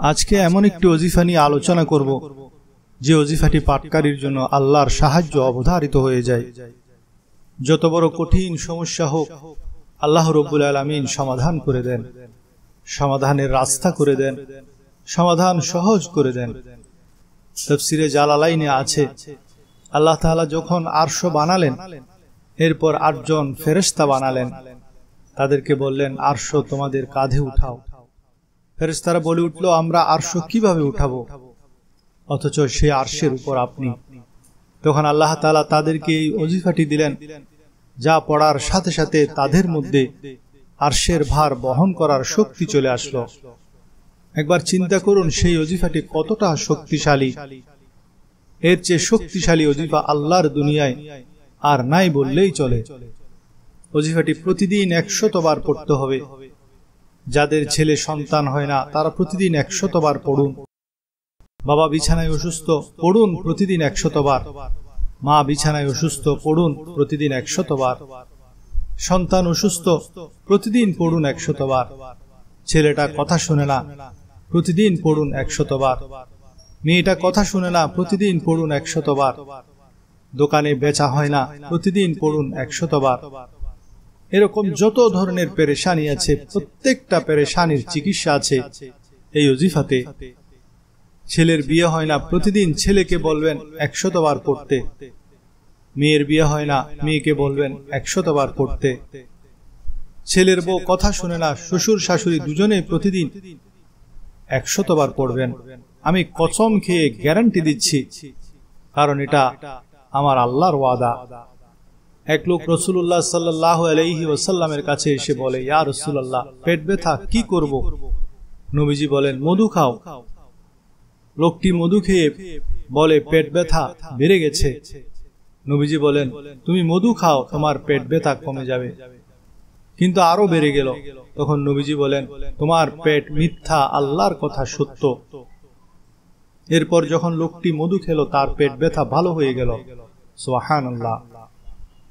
আজকে এমন একটি ওজিফা নিয়ে আলোচনা করব যে ওজিফাটি পাঠকারীর জন্য আল্লাহর সাহায্য অবধারিত হয়ে যায়। যত বড় কঠিন সমস্যা হোক আল্লাহ রাব্বুল আলামিন সমাধান করে দেন, সমাধানের রাস্তা করে দেন, সমাধান সহজ করে দেন। তাফসীরে জালালাইনে আছে, আল্লাহ তাআলা যখন আরশ বানালেন এরপর ৮ জন ফেরেশতা বানালেন, তাদেরকে বললেন আরশ তোমাদের কাঁধে উঠাও। ফেরেশতারা বলে উঠল আমরা আরশ কিভাবে উঠাবো, অথচ সেই আরশের উপর আপনি। তখন আল্লাহ তাআলা তাদেরকে এই ওজিফাটি দিলেন, যা পড়ার সাথে সাথে তাদের মধ্যে আরশের ভার বহন করার শক্তি চলে আসলো। একবার চিন্তা করুন সেই ওজিফাটি কতটা শক্তিশালী। এর চেয়ে শক্তিশালী ওজিফা আল্লাহর দুনিয়ায় আর নাই বললেই চলে। ওজিফাটি প্রতিদিন ১০০ বার পড়তে হবে। যাদের ছেলে সন্তান হয় না তারা প্রতিদিন ১০০ বার পড়ুন। বাবা বিছানায় অসুস্থ, পড়ুন প্রতিদিন ১০০ বার। মা বিছানায় অসুস্থ, পড়ুন প্রতিদিন ১০০ বার। সন্তান অসুস্থ, প্রতিদিন পড়ুন ১০০ বার। ছেলেটা কথা শুনে না, প্রতিদিন পড়ুন ১০০ বার। মেয়েটা কথা শুনে না, প্রতিদিন পড়ুন ১০০ বার। দোকানে বেচা হয় না, প্রতিদিন পড়ুন ১০০ বার। এরকম যত ধরনের পেরেশানি আছে, প্রত্যেকটা পেরেশানির চিকিৎসা আছে এই ওজিফাতে। ছেলের বিয়ে হয় না, প্রতিদিন ছেলেকে বলবেন ১০০ বার পড়তে। মেয়ের বিয়ে হয় না, মেয়েকে বলবেন ১০০ বার পড়তে। ছেলের বউ কথা শুনে না, শ্বশুর শাশুড়ি দুজনে প্রতিদিন ১০০ বার পড়বেন। আমি কসম খেয়ে গ্যারান্টি দিচ্ছি, কারণ এটা আমার আল্লাহর ওয়াদা। এক লোক রাসূলুল্লাহ সাল্লাল্লাহু আলাইহি ওয়াসাল্লামের কাছে এসে বলে, ইয়া রাসূলুল্লাহ, পেট ব্যথা, কি করব? নবীজি বলেন মধু খাও। লোকটি মধু খেয়ে বলে পেট ব্যথা বেড়ে গেছে। নবীজি বলেন তুমি মধু খাও, তোমার পেট ব্যথা কমে যাবে। কিন্তু আরো বেড়ে গেল। তখন নবীজি বলেন তোমার পেট মিথ্যা, আল্লাহর কথা সত্য। এরপর যখন লোকটি মধু খেলো তার পেট ব্যথা ভালো হয়ে গেল। সুবহানাল্লাহ।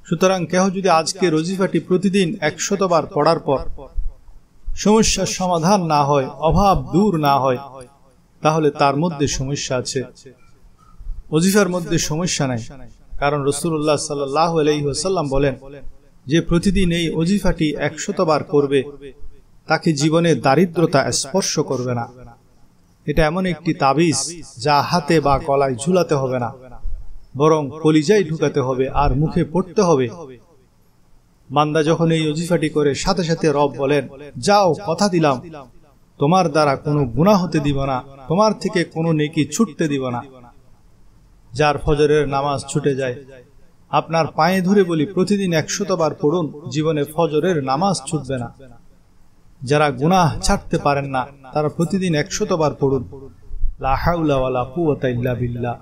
সুতরাং কেহ যদি আজকে ওজিফাটি প্রতিদিন ১০০ বার পড়ার পর সমস্যার সমাধান না হয়, অভাব দূর না হয়, তাহলে তার মধ্যে সমস্যা আছে। ওজিফার মধ্যে সমস্যা নাই, কারণ রাসূলুল্লাহ সাল্লাল্লাহু আলাইহি ওয়াসাল্লাম বলেন যে প্রতিদিন এই ওজিফাটি ১০০ বার করবে তাকে জীবনে দারিদ্রতা স্পর্শ করবে না। এটা এমন একটি তাবিজ যা হাতে বা গলায় ঝুলাতে হবে না, বরং কলিজায় ঢুকাতে হবে আর মুখে পড়তে হবে। বান্দা যখন এই ওজিফাটি করে সাথে সাথে রব বলেন যাও, কথা দিলাম তোমার দ্বারা কোনো গুনাহ হতে দিব না, তোমার থেকে কোনো নেকি ছুটতে দিব না। যার ফজরের নামাজ ছুটে যায়, আপনার পায়ে ধরে বলি প্রতিদিন ১০০ বার পড়ুন, জীবনে ফজরের নামাজ ছুটবে না। যারা গুনাহ ছাড়তে পারেন না তারা প্রতিদিন ১০০ বার পড়ুন। লা হাওলা ওয়ালা কুওয়াতা ইল্লা বিল্লাহ।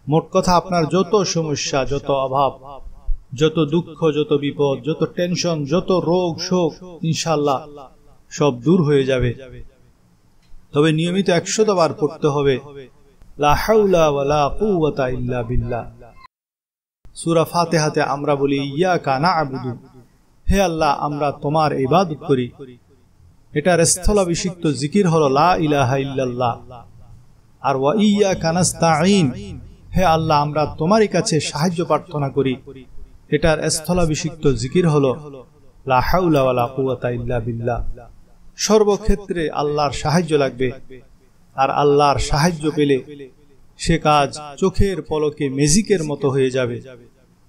মোট কথা আপনার যত সমস্যা, যত অভাব, যত দুঃখ, যত বিপদ, যত টেনশন, যত রোগ শোক, ইনশাআল্লাহ সব দূর হয়ে যাবে। তবে নিয়মিত ১০০ বার পড়তে হবে লা হাওলা ওয়ালা কুওয়াতা ইল্লা বিল্লাহ। সূরা ফাতিহাতে আমরা বলি ইয়াকা না'বুদু, হে আল্লাহ আমরা তোমার ইবাদত করি। এটার স্থলাভিষিক্ত জিকির হলো লা ইলাহা ইল্লাল্লাহ। আর ওয়া ইয়াকা নাস্তাঈন, হে আল্লাহ আমরা তোমারই কাছে সাহায্য প্রার্থনা করি। এটার স্থলাভিষিক্ত জিকির হলো লা হাওলা ওয়ালা কুওয়াতা ইল্লা বিল্লাহ। সর্বক্ষেত্রে আল্লাহর সাহায্য লাগবে, আর আল্লাহর সাহায্য পেলে সে কাজ চোখের পলকে ম্যাজিকের মতো হয়ে যাবে।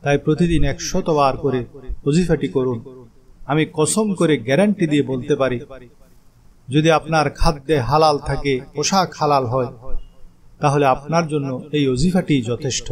তাই প্রতিদিন ১০০ বার করে ওজিফাটি করুন। আমি কসম করে গ্যারান্টি দিয়ে বলতে পারি, যদি আপনার খাদ্যে হালাল থাকে, পোশাক হালাল হয়, তাহলে আপনার জন্য এই ওজিফাটি যথেষ্ট।